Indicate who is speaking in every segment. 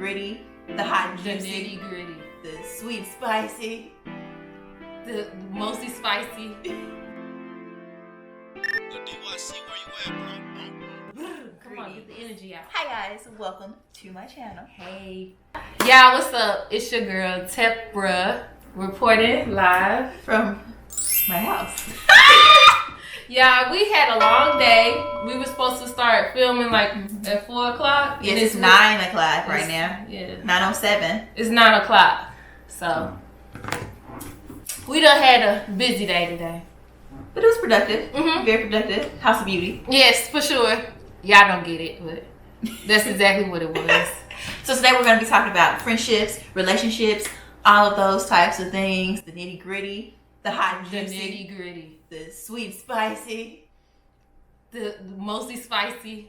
Speaker 1: gritty, the hot and
Speaker 2: The
Speaker 1: juicy,
Speaker 2: nitty gritty,
Speaker 1: the sweet and spicy,
Speaker 2: the mostly spicy. Come on, get the energy out.
Speaker 1: Hi guys, welcome to my channel.
Speaker 2: Hey. Y'all, what's up? It's your girl, Tepra, reporting live
Speaker 1: From my house.
Speaker 2: Yeah, we had a long day. We were supposed to start filming like at 4 o'clock.
Speaker 1: Yes, it's 9 o'clock right now.
Speaker 2: Yeah.
Speaker 1: 9:07.
Speaker 2: It's 9 o'clock. So, we done had a busy day today.
Speaker 1: But it was productive.
Speaker 2: Mm-hmm.
Speaker 1: Very productive. House of Beauty.
Speaker 2: Yes, for sure. Y'all don't get it, but that's exactly what it was.
Speaker 1: So today we're going to be talking about friendships, relationships, all of those types of things. The nitty gritty, the hot and
Speaker 2: The
Speaker 1: juicy,
Speaker 2: nitty gritty.
Speaker 1: the sweet and spicy.
Speaker 2: The mostly spicy.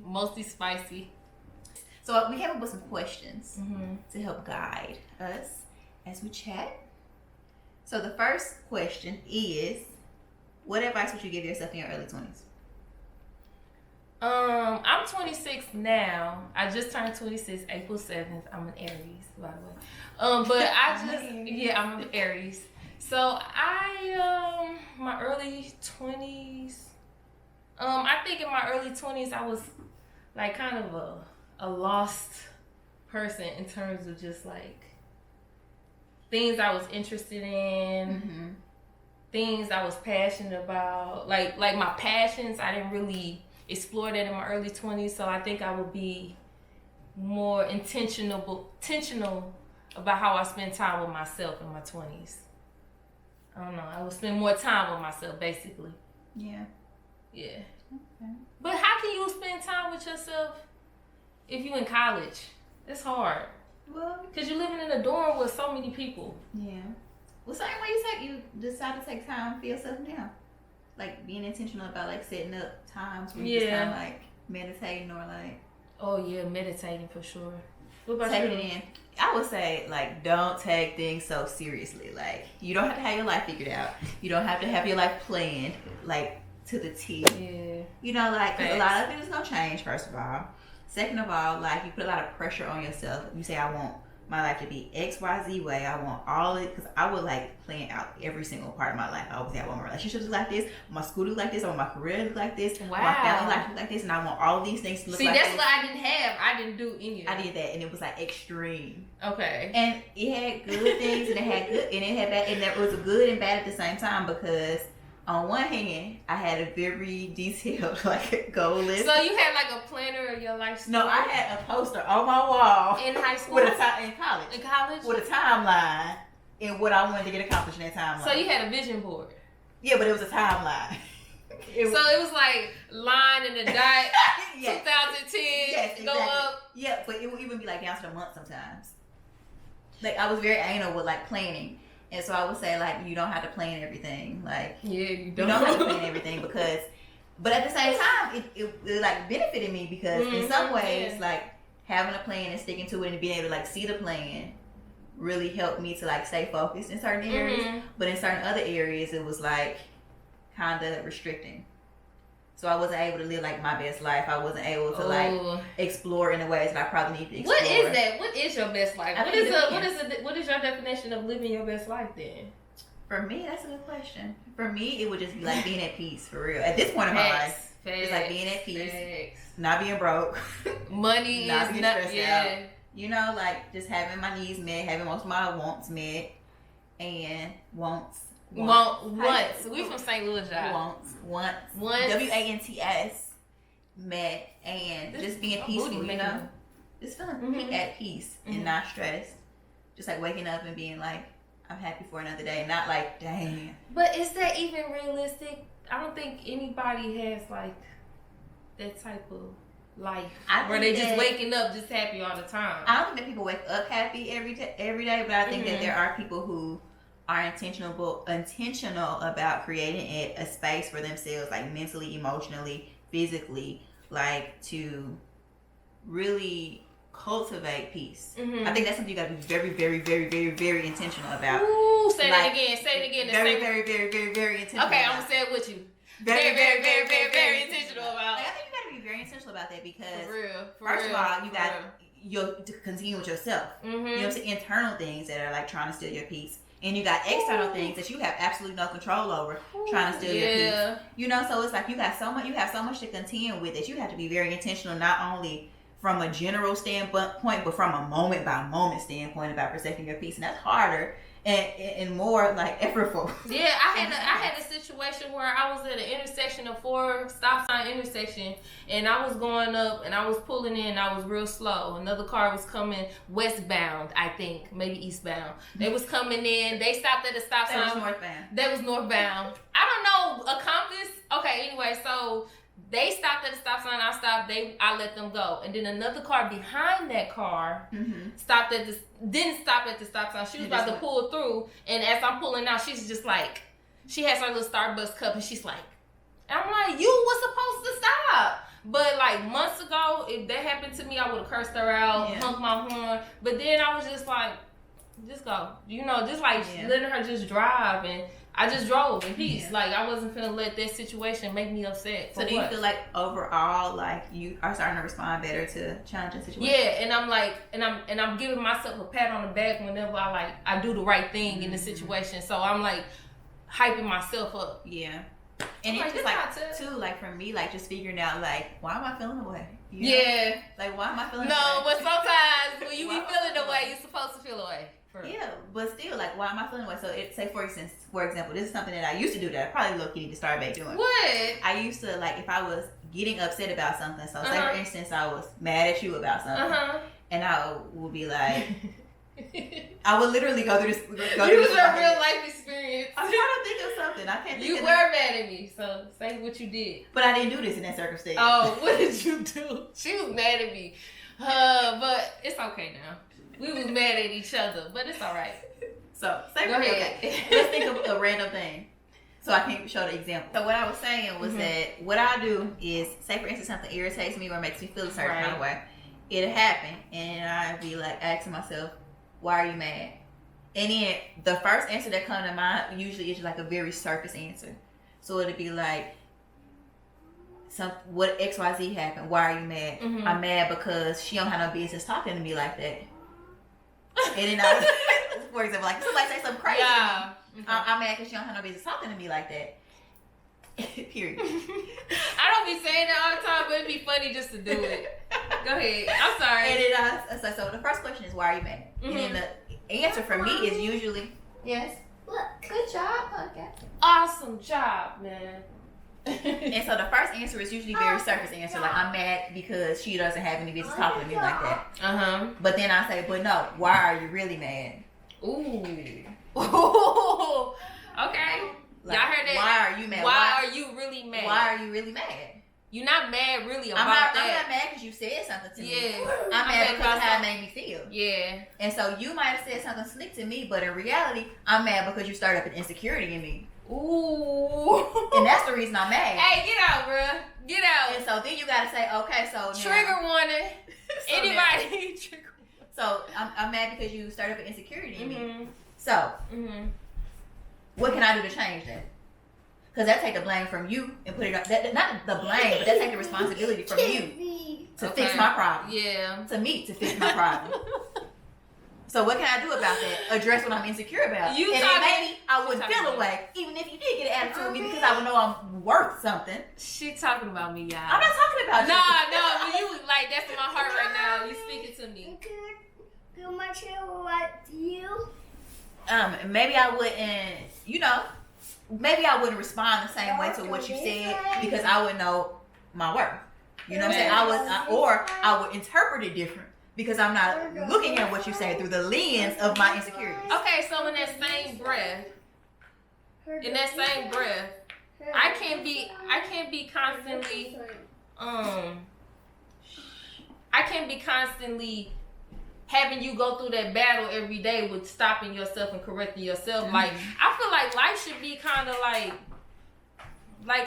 Speaker 2: Mostly spicy.
Speaker 1: So we came up with some questions
Speaker 2: Mm-hmm.
Speaker 1: to help guide us as we chat. So the first question is, what advice would you give yourself in your early 20s?
Speaker 2: I'm 26 now. I just turned 26 April 7th. I'm an Aries, by the way. But I'm an Aries. So I my early 20s. I think in my early 20s I was like kind of a lost person in terms of just like things I was interested in,
Speaker 1: Mm-hmm.
Speaker 2: things I was passionate about. Like my passions, I didn't really explore that in my early 20s, so I think I would be more intentional about how I spend time with myself in my 20s. I don't know. I would spend more time with myself, basically.
Speaker 1: Yeah.
Speaker 2: Yeah.
Speaker 1: Okay.
Speaker 2: But how can you spend time with yourself if you in college? It's hard.
Speaker 1: Well,
Speaker 2: Because you're living in a dorm with so many people.
Speaker 1: yeah. Well, same way you decide to take time for yourself now. Like being intentional about like setting up times where you just kind of like meditating or like
Speaker 2: Oh, yeah, meditating for sure. What about
Speaker 1: taking
Speaker 2: you?
Speaker 1: it in. I would say like don't take things so seriously. Like you don't have to have your life figured out. You don't have to have your life planned like to the T.
Speaker 2: Yeah.
Speaker 1: You know, like 'cause a
Speaker 2: Facts.
Speaker 1: lot of things gonna change. First of all, second of all, like you put a lot of pressure on yourself. You say I want my life to be XYZ way. I want all it because I would like plan out every single part of my life. I would say I want my relationships like this, my school to look like this, I want my career to look like this,
Speaker 2: Wow.
Speaker 1: my family life to look like this, and I want all of these things to look
Speaker 2: See,
Speaker 1: like
Speaker 2: that's
Speaker 1: this.
Speaker 2: what I didn't have. I didn't do any of
Speaker 1: I
Speaker 2: that.
Speaker 1: did that, and it was like extreme.
Speaker 2: Okay.
Speaker 1: And it had good things, and it had good, and it had bad, and there was good and bad at the same time because on one hand, I had a very detailed like goal list.
Speaker 2: So you had like a planner of your life?
Speaker 1: No, I had a poster on my wall
Speaker 2: In high school?
Speaker 1: with a time in college
Speaker 2: In college?
Speaker 1: with a timeline and what I wanted to get accomplished in that timeline.
Speaker 2: So you had a vision board?
Speaker 1: Yeah, but it was a timeline.
Speaker 2: So it was like line and a dot,
Speaker 1: Yes.
Speaker 2: 2010,
Speaker 1: Yes,
Speaker 2: go
Speaker 1: exactly.
Speaker 2: up.
Speaker 1: Yeah, but it would even be like down to the month sometimes. Like I was very anal with like planning. And so I would say like you don't have to plan everything. Like
Speaker 2: Yeah, you
Speaker 1: you don't have to plan everything because but at the same time it like benefited me because in some ways
Speaker 2: yeah.
Speaker 1: like having a plan and sticking to it and being able to like see the plan really helped me to like stay focused in certain areas. But in certain other areas it was like kind of restricting. So I wasn't able to live like my best life. I wasn't able to like explore in the ways that I probably need to explore.
Speaker 2: What is that? What is your best life?
Speaker 1: I
Speaker 2: What
Speaker 1: think
Speaker 2: is
Speaker 1: it depends.
Speaker 2: what is your definition of living your best life then?
Speaker 1: For me, that's a good question. For me, it would just be like being at peace for real. At this point in my life, it's like being at peace, not being broke,
Speaker 2: money
Speaker 1: not
Speaker 2: is
Speaker 1: being
Speaker 2: not
Speaker 1: stressed out. You know, like just having my needs met, having most of my wants met, and wants.
Speaker 2: Wants. We from St. Louis, y'all.
Speaker 1: Wants. WANTS met, and just being peaceful. You know, just feeling at peace and not stressed. Just like waking up and being like, I'm happy for another day, not like, dang.
Speaker 2: But is that even realistic? I don't think anybody has like that type of life where they just waking up just happy all the time.
Speaker 1: I don't think that people wake up happy every day, but I think that there are people who are intentional about creating a space for themselves, like mentally, emotionally, physically, like to really cultivate peace. I think that's something you got to be very, very, very, very, very intentional about.
Speaker 2: Ooh, say that again. Say it again.
Speaker 1: Very, very, very, very, very intentional.
Speaker 2: Okay,
Speaker 1: about.
Speaker 2: I'm gonna say it with you.
Speaker 1: Very,
Speaker 2: Very, very intentional about.
Speaker 1: Like, I think you got to be very intentional about that because
Speaker 2: For real.
Speaker 1: first of all, you you'll continue with yourself.
Speaker 2: Mm-hmm.
Speaker 1: You know what I'm saying? Internal things that are like trying to steal your peace. And you got external things that you have absolutely no control over, trying to steal your peace. You know, so it's like you have so much to contend with that you have to be very intentional, not only from a general standpoint, but from a moment by moment standpoint about protecting your peace. And that's harder and more like effortful.
Speaker 2: Yeah, I had a situation where I was at an intersection of 4 stop sign intersection, and I was going up and I was pulling in. I was real slow. Another car was coming westbound, I think, maybe eastbound. They was coming in. They stopped at the stop sign.
Speaker 1: That was northbound.
Speaker 2: That was northbound. I don't know, a compass. Okay, anyway, so they stopped at the stop sign. I stopped. I let them go, and then another car behind that car didn't stop at the stop sign. She was about to pull through, and as I'm pulling out, she's just like, she has her little Starbucks cup, and she's like, and I'm like, you was supposed to stop. But like months ago, if that happened to me, I would have cursed her out, honked my horn. But then I was just like, just go, you know, just like letting her just drive, and I just drove in peace. Yeah. Like I wasn't finna let that situation make me upset.
Speaker 1: So do you feel like overall, like you are starting to respond better to challenging situations?
Speaker 2: Yeah, and I'm like, and I'm giving myself a pat on the back whenever I do the right thing in the situation. So I'm like hyping myself up.
Speaker 1: Yeah. And it's just like too, like for me, like just figuring out like, why am I feeling the way? You know?
Speaker 2: Yeah.
Speaker 1: Like why am I feeling
Speaker 2: the way?
Speaker 1: No,
Speaker 2: but sometimes when you be feeling the way, you're supposed to feel the way.
Speaker 1: Yeah, but still, like, why am I feeling the way? So, say for example, this is something that I used to do that I probably low-key need to start back doing.
Speaker 2: What?
Speaker 1: I used to, like, if I was getting upset about something, so say for instance, I was mad at you about something, and I would be like, I would literally go through this. You was
Speaker 2: a real life experience.
Speaker 1: I'm trying to think of something. I can't think
Speaker 2: You
Speaker 1: of
Speaker 2: were mad at me, so say what you did.
Speaker 1: But I didn't do this in that circumstance.
Speaker 2: Oh, what did you do? She was mad at me. But it's okay now. We was mad at each other, but it's all right.
Speaker 1: So, say go ahead. Okay. Let's think of a random thing so I can show the example. So what I was saying was that what I do is, say for instance, something irritates me or makes me feel a certain kind of way. It'll happen, and I'd be like asking myself, why are you mad? And then the first answer that comes to mind usually is like a very surface answer. So it'll be like, what XYZ happened? Why are you mad? I'm mad because she don't have no business talking to me like that. And then for example, like somebody say something crazy. Yeah. I'm mad because she don't have no business talking to me like that. Period.
Speaker 2: I don't be saying that all the time, but it'd be funny just to do it. Go ahead. I'm sorry.
Speaker 1: And then so the first question is, why are you mad? And then the answer for me is usually, yes.
Speaker 3: Look, good job, okay.
Speaker 2: Awesome job, man.
Speaker 1: And so the first answer is usually very surface answer, like I'm mad because she doesn't have any business talking to me like that. But then I say, but no, why are you really mad?
Speaker 2: Ooh. Okay.
Speaker 1: Like,
Speaker 2: y'all heard that?
Speaker 1: Why are you mad?
Speaker 2: Why are you really mad?
Speaker 1: Why are you really mad?
Speaker 2: You're not mad really about
Speaker 1: that.
Speaker 2: I'm
Speaker 1: not mad because you said something to me.
Speaker 2: Yeah.
Speaker 1: I'm mad because of how it made me feel.
Speaker 2: Yeah.
Speaker 1: And so you might have said something slick to me, but in reality, I'm mad because you started up an insecurity in me.
Speaker 2: Ooh.
Speaker 1: And that's the reason I'm mad.
Speaker 2: Hey, get out, bruh. Get out.
Speaker 1: And so then you gotta say, okay, so now,
Speaker 2: trigger warning.
Speaker 1: So
Speaker 2: anybody trigger warning.
Speaker 1: So I'm mad because you started up an insecurity in me. So what can I do to change that? Because that take the blame from you and put it up. Not the blame, but that take the responsibility from you to fix my problem.
Speaker 2: Yeah.
Speaker 1: To me to fix my problem. So what can I do about that? Address what I'm insecure about. And then maybe I wouldn't feel away, even if you did get an attitude with me, because I would know I'm worth something.
Speaker 2: She talking about me, y'all.
Speaker 1: I'm not talking about you.
Speaker 2: No, you like that's in my heart right now. You speaking to me.
Speaker 3: Can I share what you?
Speaker 1: Maybe I wouldn't, maybe I wouldn't respond the same way to what you said because I would know my worth. You know what I'm saying? Or I would interpret it different because I'm not looking at what you say through the lens of my insecurities.
Speaker 2: Okay, so in that same breath, I can't be constantly having you go through that battle every day with stopping yourself and correcting yourself. Like, I feel like life should be kind of like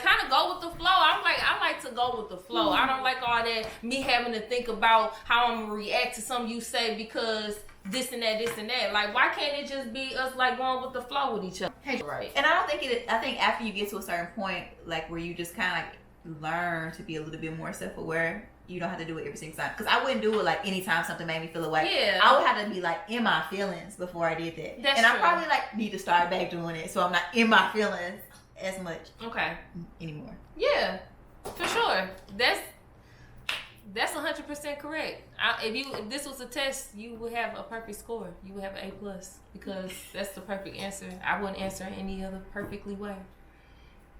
Speaker 2: kind of go with the flow. I like to go with the flow. I don't like all that me having to think about how I'm gonna react to something you say because this and that. Like, why can't it just be us like going with the flow with each other?
Speaker 1: Right. And I think after you get to a certain point, like where you just kind of like learn to be a little bit more self-aware you don't have to do it every single time. Because I wouldn't do it like anytime something made me feel away.
Speaker 2: Yeah.
Speaker 1: I would have to be like in my feelings before I did that.
Speaker 2: That's
Speaker 1: and I
Speaker 2: true.
Speaker 1: probably like need to start back doing it so I'm not in my feelings as much
Speaker 2: Okay.
Speaker 1: anymore.
Speaker 2: Yeah, for sure. That's 100% correct. If this was a test, you would have a perfect score. You would have an A+ because that's the perfect answer. I wouldn't answer any other perfectly way.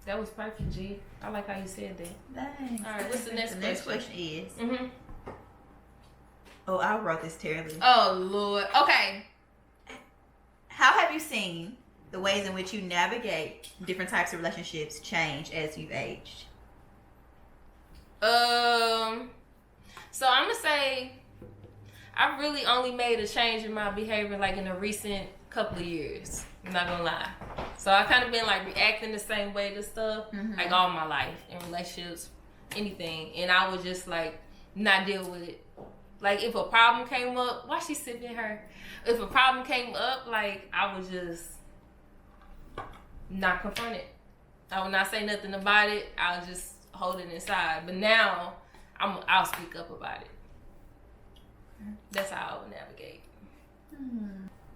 Speaker 2: That was perfect, G. I like how you said that.
Speaker 1: Thanks.
Speaker 2: All right, what's the next
Speaker 1: The
Speaker 2: question?
Speaker 1: next question is.
Speaker 2: Mm-hmm.
Speaker 1: Oh, I wrote this terribly.
Speaker 2: Oh Lord. Okay.
Speaker 1: How have you seen the ways in which you navigate different types of relationships change as you've aged?
Speaker 2: So I'm gonna say I've really only made a change in my behavior like in the recent couple of years. I'm not gonna lie. So I kind of been like reacting the same way to stuff like all my life in relationships, anything, and I would just like not deal with it. Like if a problem came up, why she sipping her? If a problem came up, like I would just not confront it. I would not say nothing about it. I would just hold it inside. But now I'll speak up about it. That's how I would navigate.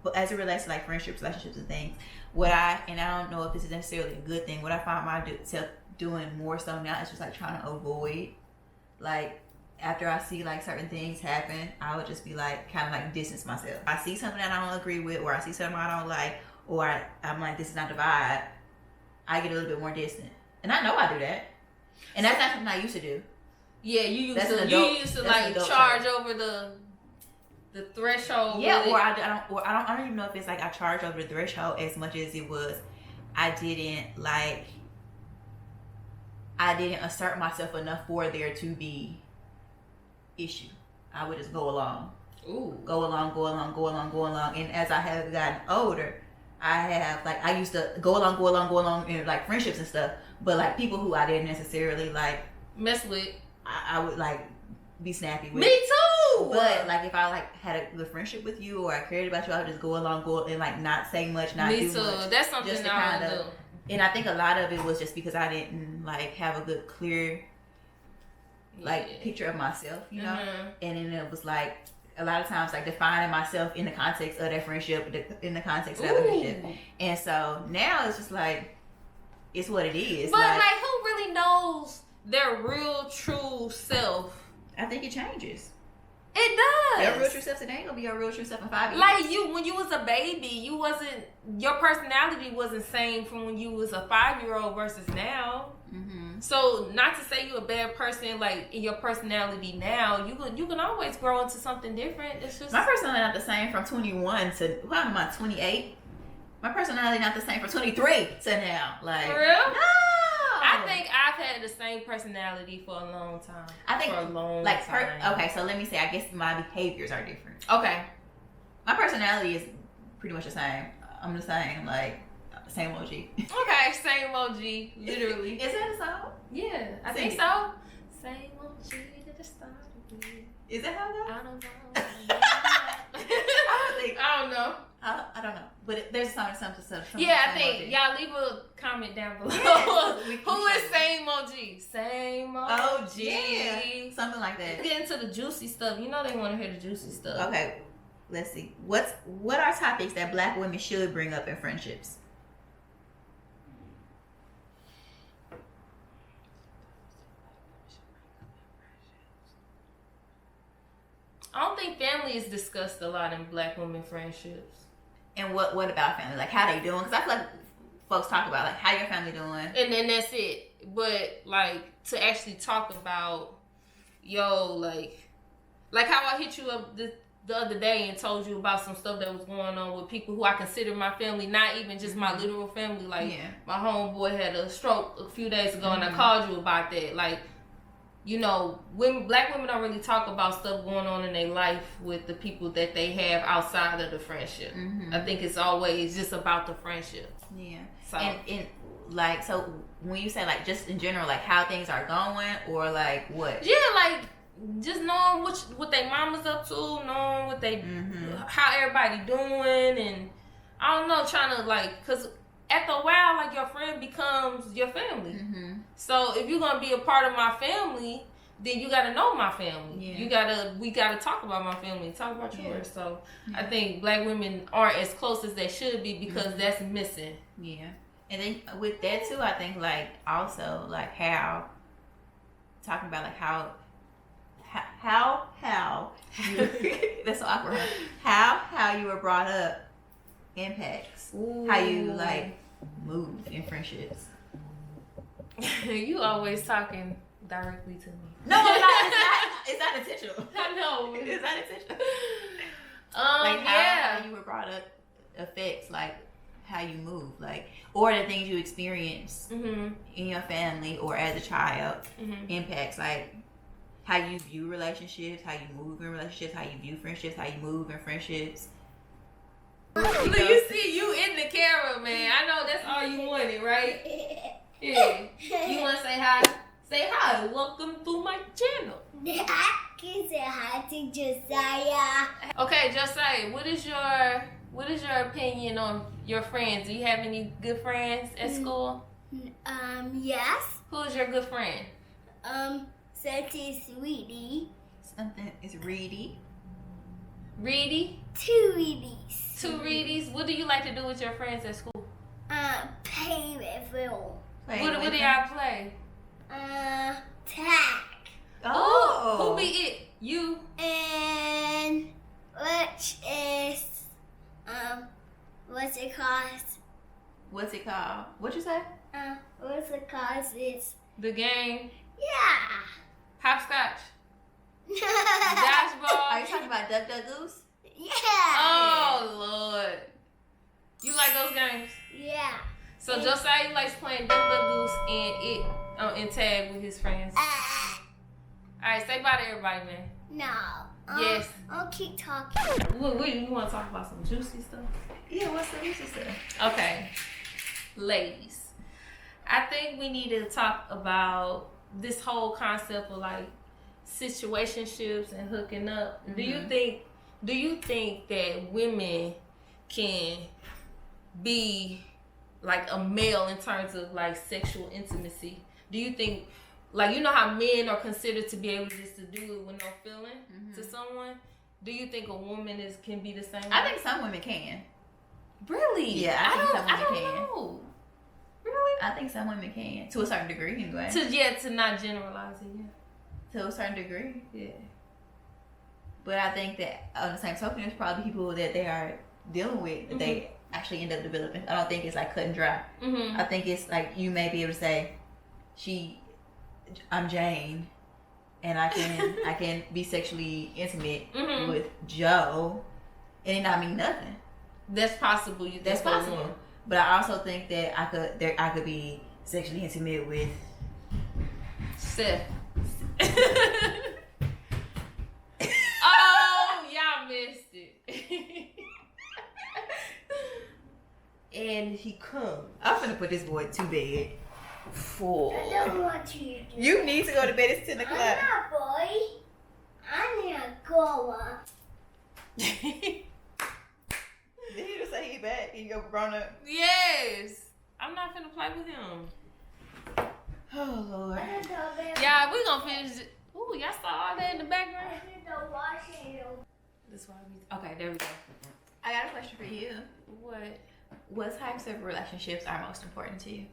Speaker 1: But as it relates to like friendships, relationships, and things, I don't know if this is necessarily a good thing. What I find myself doing more so now is just like trying to avoid, like after I see like certain things happen, I would just be like kind of like distance myself. I see something that I don't agree with, or I see something I don't like, or I'm like, this is not the vibe. I get a little bit more distant, and I know I do that, and that's not something I used to do.
Speaker 2: Yeah, you used to
Speaker 1: that's
Speaker 2: like charge over the threshold.
Speaker 1: Yeah, I don't even know if it's like I charge over the threshold as much as it was I didn't assert myself enough for there to be issue. I would just go along.
Speaker 2: Ooh.
Speaker 1: Go along. And as I have gotten older, I used to go along in like friendships and stuff, but like people who I didn't necessarily like
Speaker 2: Mess with.
Speaker 1: I would like be snappy with.
Speaker 2: Me too.
Speaker 1: But like if I like had a good friendship with you or I cared about you, I would just go and like not say much, not do much.
Speaker 2: That's something
Speaker 1: just to
Speaker 2: I would do.
Speaker 1: And I think a lot of it was just because I didn't like have a good clear like picture of myself, you know. And then it was like a lot of times like defining myself in the context of that friendship, in the context of that friendship. And so now it's just like it's what it is.
Speaker 2: But like who really knows their real true self?
Speaker 1: I think it changes.
Speaker 2: It does.
Speaker 1: Your real true self today ain't gonna be your real true self in 5 years.
Speaker 2: Like when you was a baby, your personality wasn't same from when you was a 5-year-old versus now. So not to say you're a bad person, like in your personality now, you can always grow into something different. It's just
Speaker 1: my personality not the same from 21 to what am I 28? My personality not the same from 23 to now. Like
Speaker 2: for real?
Speaker 1: No.
Speaker 2: I think I've had the same personality for a long time.
Speaker 1: I think
Speaker 2: for a long
Speaker 1: like
Speaker 2: time.
Speaker 1: okay, so let me say I guess my behaviors are different.
Speaker 2: Okay.
Speaker 1: My personality is pretty much the same. I'm the same, like same OG.
Speaker 2: Okay, same OG, literally.
Speaker 1: Is that a song?
Speaker 2: Yeah, I
Speaker 1: Sing
Speaker 2: think
Speaker 1: it.
Speaker 2: so. Same OG that it started with.
Speaker 1: Is that how it goes?
Speaker 2: I don't know. I don't know.
Speaker 1: I don't know, but there's something.
Speaker 2: Yeah, I think y'all leave a comment down below.
Speaker 1: Yeah,
Speaker 2: Who is same OG? Same OG.
Speaker 1: Oh, yeah. Something like that.
Speaker 2: Get into the juicy stuff. You know they want to hear the juicy stuff.
Speaker 1: Okay, let's see. What are topics that Black women should bring up in friendships?
Speaker 2: I don't think family is discussed a lot in Black women friendships.
Speaker 1: And what about family? Like how they doing? Because I feel like folks talk about like how your family doing,
Speaker 2: and then that's it. But like to actually talk about, like how I hit you up the other day and told you about some stuff that was going on with people who I consider my family, not even just my literal family. Like my homeboy had a stroke a few days ago, and I called you about that. Like, Black women don't really talk about stuff going on in their life with the people that they have outside of the friendship. I think it's always just about the friendship.
Speaker 1: Yeah.
Speaker 2: So
Speaker 1: and like, so when you say like just in general, like how things are going, or like what?
Speaker 2: Yeah, like just knowing what they mama's up to, knowing what they how everybody doing, and I don't know, trying to like, cause after a while, like your friend becomes your family. So if you're gonna be a part of my family, then you gotta know my family.
Speaker 1: Yeah.
Speaker 2: We gotta talk about my family, talk about yours. So I think Black women aren't as close as they should be because that's missing.
Speaker 1: Yeah. And then with that too, I think like also like how talking about like how you, that's so awkward. How you were brought up impacts how you like move in friendships.
Speaker 2: You always talking directly to me.
Speaker 1: No, I'm not. It's not intentional.
Speaker 2: I know.
Speaker 1: It's not intentional.
Speaker 2: Like
Speaker 1: how you were brought up affects like how you move, like, or the things you experience in your family or as a child impacts like how you view relationships, how you move in relationships, how you view friendships, how you move in friendships.
Speaker 2: Look, you see you in the camera, man. I know that's all you wanted, right? Yeah. You want to say hi? Say hi. Welcome to my channel.
Speaker 3: I can say hi to Josiah.
Speaker 2: Okay, Josiah, what is your opinion on your friends? Do you have any good friends at school?
Speaker 3: Yes.
Speaker 2: Who's your good friend?
Speaker 3: Something sweetie.
Speaker 1: Something is reedy.
Speaker 2: Reedy?
Speaker 3: 2 Reedies.
Speaker 2: 2 Reedies. What do you like to do with your friends at school?
Speaker 3: Play with film.
Speaker 2: What do y'all play?
Speaker 3: Tag.
Speaker 2: Oh, who be it? You?
Speaker 3: And which is what's it called?
Speaker 1: What's it called? What'd you say?
Speaker 3: What's it called? It's
Speaker 2: The game?
Speaker 3: yeah.
Speaker 2: Hopscotch?
Speaker 1: Are
Speaker 2: Dodgeball?
Speaker 1: you talking about Duck Duck Goose?
Speaker 3: Yeah.
Speaker 2: Oh, Lord. You like those games?
Speaker 3: Yeah.
Speaker 2: So Josiah likes playing Duck Duck Goose and tag with his friends. Alright, say bye to everybody, man.
Speaker 3: No.
Speaker 2: Yes.
Speaker 3: I'll keep talking.
Speaker 2: What, you want to talk about some juicy stuff?
Speaker 1: Yeah, what's the juicy stuff?
Speaker 2: Okay. Ladies, I think we need to talk about this whole concept of like situationships and hooking up. Do you think that women can be like a male in terms of like sexual intimacy? Do you think, like, you know how men are considered to be able just to do it with no feeling to someone? Do you think a woman can be the same?
Speaker 1: I think some women can.
Speaker 2: Really?
Speaker 1: Yeah, I think some women
Speaker 2: don't
Speaker 1: can.
Speaker 2: know. Really?
Speaker 1: I think some women can, to a certain degree anyway.
Speaker 2: To not generalize it, yeah.
Speaker 1: To a certain degree.
Speaker 2: Yeah.
Speaker 1: But I think that on the same token, there's probably people that they are dealing with that they actually end up developing. I don't think it's like cut and dry. I think it's like you may be able to say, I'm Jane, and I can be sexually intimate with Joe, and it not mean nothing.
Speaker 2: That's possible.
Speaker 1: That's possible. But I also think that I could be sexually intimate with
Speaker 2: Seth. Oh, y'all missed it. And he come.
Speaker 1: I'm gonna put this boy to bed. Full.
Speaker 3: I don't want you to do
Speaker 1: You need to go to bed. It's 10 o'clock.
Speaker 3: I'm not, boy. I need to go.
Speaker 1: Did he just say he back? He go grown up.
Speaker 2: Yes. I'm not finna play with him.
Speaker 1: Oh Lord.
Speaker 2: Yeah, we gonna finish it. Ooh, y'all saw all that in the background?
Speaker 3: I need to wash it.
Speaker 2: That's why we. Okay, there we go.
Speaker 1: I got a question for you.
Speaker 2: What?
Speaker 1: What types of relationships are most important to you?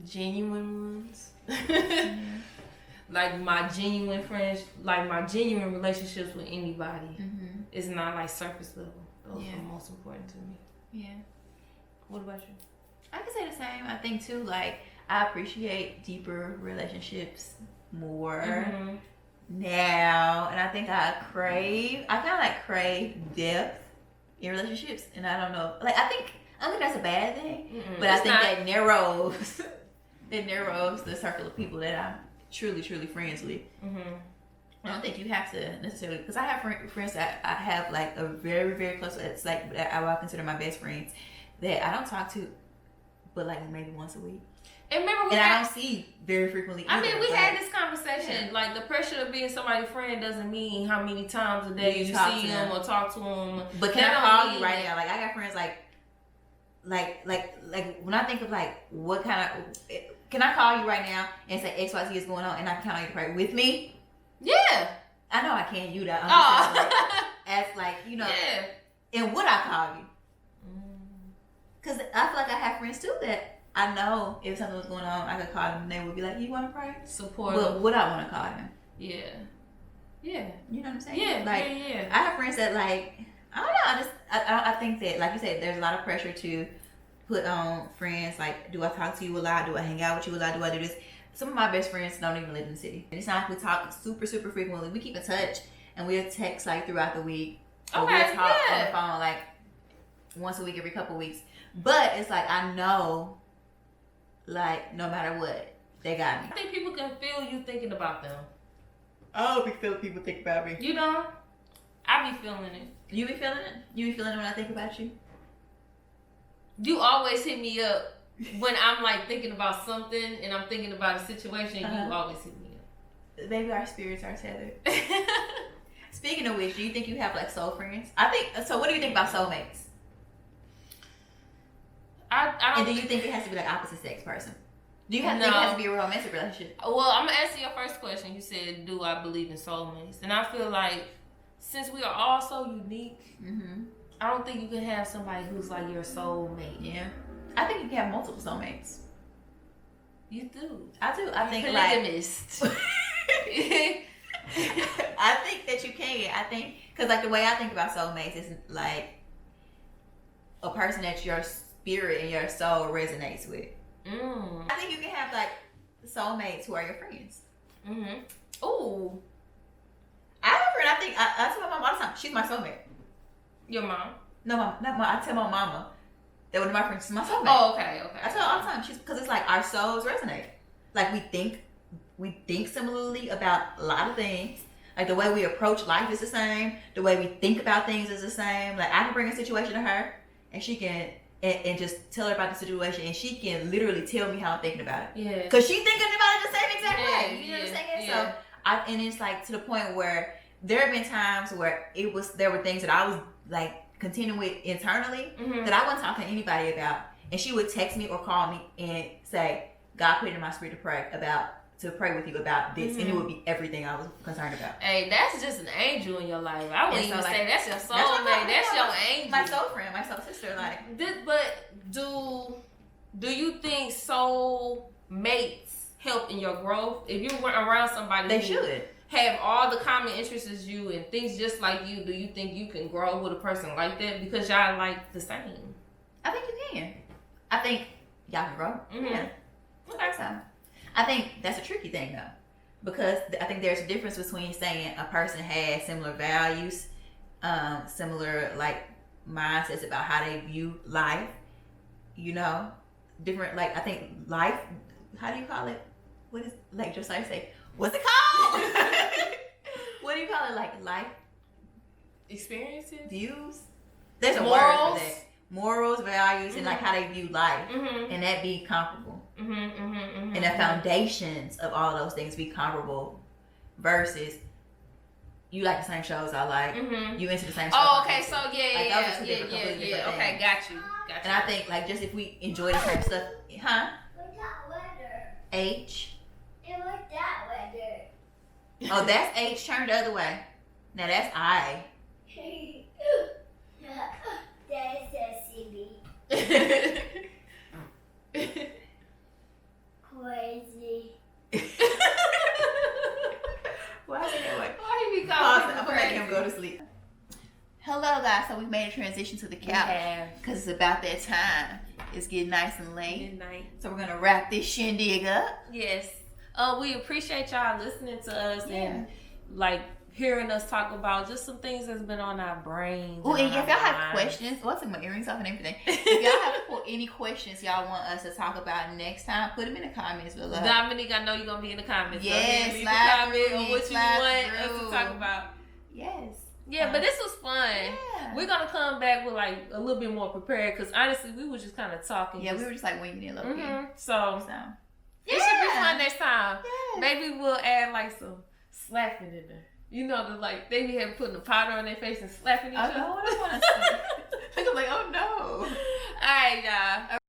Speaker 2: Genuine ones. Like my genuine friends, like my genuine relationships with anybody. It's not like surface level. Those are most important to me.
Speaker 1: Yeah.
Speaker 2: What about you?
Speaker 1: I can say the same. I think too, like, I appreciate deeper relationships more now. And I think I kind of like crave depth in relationships. And I don't know, like, I don't think that's a bad thing. But I think that narrows the circle of people that I'm truly, truly friends with. I don't think you have to necessarily, because I have friends that I have like a very, very close, it's like that I would consider my best friends that I don't talk to, but like maybe once a week.
Speaker 2: And remember,
Speaker 1: I don't see very frequently either.
Speaker 2: I mean, we had this conversation. Yeah. Like, the pressure of being somebody's friend doesn't mean how many times a day you see them or talk to them.
Speaker 1: But can I call you right now? Like, I got friends like when I think of like what kind of can I call you right now and say XYZ is going on and I can count on you to pray with me?
Speaker 2: Yeah.
Speaker 1: I know I can't do that. I'm just as like, you know, and would I call you? Because I feel like I have friends too that I know if something was going on, I could call them and they would be like, you want to pray?
Speaker 2: Support.
Speaker 1: But would I want to call them?
Speaker 2: Yeah. Yeah.
Speaker 1: You know what I'm saying?
Speaker 2: Yeah.
Speaker 1: Like,
Speaker 2: yeah.
Speaker 1: I have friends that like, I don't know. I think that, like you said, there's a lot of pressure to put on friends. Like, do I talk to you a lot? Do I hang out with you a lot? Do I do this? Some of my best friends don't even live in the city. And it's not like we talk super, super frequently. We keep in touch and we'll text like throughout the week. Or we'll talk on the phone like once a week, every couple of weeks. But it's like, I know, like, no matter what, they got me.
Speaker 2: I think people can feel you thinking about them.
Speaker 1: Oh, be feeling people think about me.
Speaker 2: You know? I be feeling it.
Speaker 1: You be feeling it? You be feeling it when I think about you?
Speaker 2: You always hit me up when I'm like thinking about something and I'm thinking about a situation. You always hit me up.
Speaker 1: Maybe our spirits are tethered. Speaking of which, do you think you have like soul friends? I think so. What do you think about soulmates?
Speaker 2: I don't.
Speaker 1: And do you think it has to be like opposite sex person? Do you think it has to be a romantic relationship?
Speaker 2: Well, I'm gonna answer your first question. You said, "Do I believe in soulmates?" And I feel like since we are all so unique, I don't think you can have somebody who's like your soulmate.
Speaker 1: Yeah, I think you can have multiple soulmates.
Speaker 2: You do.
Speaker 1: I do. I think
Speaker 2: polygamist.
Speaker 1: I think that you can. I think because like the way I think about soulmates is like a person that your spirit and your soul resonates with. I think you can have like soulmates who are your friends.
Speaker 2: Ooh.
Speaker 1: I have a friend. I think I tell my mom all the time. She's my soulmate.
Speaker 2: Your mom?
Speaker 1: No, mom, not my. I tell my mama that one of my friends is my soulmate.
Speaker 2: Oh, okay.
Speaker 1: I tell her all the time. She's because it's like our souls resonate. Like we think similarly about a lot of things. Like the way we approach life is the same. The way we think about things is the same. Like I can bring a situation to her, and she can and just tell her about the situation, and she can literally tell me how I'm thinking about it.
Speaker 2: Yeah.
Speaker 1: Because she's thinking about it the same exact way. You know what I'm saying?
Speaker 2: Yeah.
Speaker 1: So and it's like to the point where there have been times where there were things that I was like contending with internally that I wasn't talking to anybody about, and she would text me or call me and say, God put it in my spirit to pray with you about this, and it would be everything I was concerned about.
Speaker 2: Hey, that's just an angel in your life. I wouldn't even say that's your soul,
Speaker 1: that's
Speaker 2: that's your angel.
Speaker 1: My soul friend, my soul sister. Like,
Speaker 2: but do you think soul mates help in your growth? If you weren't around somebody,
Speaker 1: they should
Speaker 2: have all the common interests as you and things just like you. Do you think you can grow with a person like that because y'all like the same?
Speaker 1: I think you can. I think y'all can grow. Yeah.
Speaker 2: Okay.
Speaker 1: So I think that's a tricky thing though, because I think there's a difference between saying a person has similar values, similar like mindsets about how they view life, you know, different, like I think life, how do you call it? What is, like just like say, what's it called? What do you call it? Like life
Speaker 2: experiences?
Speaker 1: Views? There's a
Speaker 2: morals?
Speaker 1: word for that. Morals, values, and like how they view life. And that be comparable. And the foundations of all those things be comparable versus you like the same shows I like. You into the same stuff.
Speaker 2: Oh, okay. So yeah. Okay, got you.
Speaker 1: And I think like just if we enjoy the same stuff, huh?
Speaker 3: What's that letter?
Speaker 1: H.
Speaker 3: And what's that letter?
Speaker 1: Oh, that's H turned the other way. Now that's I.
Speaker 3: That's a CD. Crazy.
Speaker 1: Why is it that way?
Speaker 2: Why he be
Speaker 1: Pause
Speaker 2: calling
Speaker 1: it. I'm gonna make him go to sleep. Hello guys, so we made a transition to the couch because it's about that time. It's getting nice and late.
Speaker 2: Midnight.
Speaker 1: So we're gonna wrap this shindig up.
Speaker 2: Yes. We appreciate y'all listening to us and like hearing us talk about just some things that's been on our brains.
Speaker 1: Oh, and if y'all have questions, I'll take my earrings off and everything. If y'all have any questions y'all want us to talk about next time, put them in the comments below.
Speaker 2: Dominique, I know you're gonna be in the comments.
Speaker 1: Yes,
Speaker 2: so
Speaker 1: slide
Speaker 2: leave a
Speaker 1: through,
Speaker 2: comment on what you want us to talk about.
Speaker 1: Yes.
Speaker 2: Yeah, but this was fun.
Speaker 1: Yeah.
Speaker 2: We're gonna come back with like a little bit more prepared because honestly, we were just kind of talking.
Speaker 1: Yeah, we were just like winging it a little bit.
Speaker 2: So
Speaker 1: Yeah.
Speaker 2: it should be fun next time.
Speaker 1: Yeah.
Speaker 2: Maybe we'll add like some slapping in there. You know, like they be having putting the powder on their face and slapping each other.
Speaker 1: I don't want to. I'm like, oh no.
Speaker 2: All right, y'all.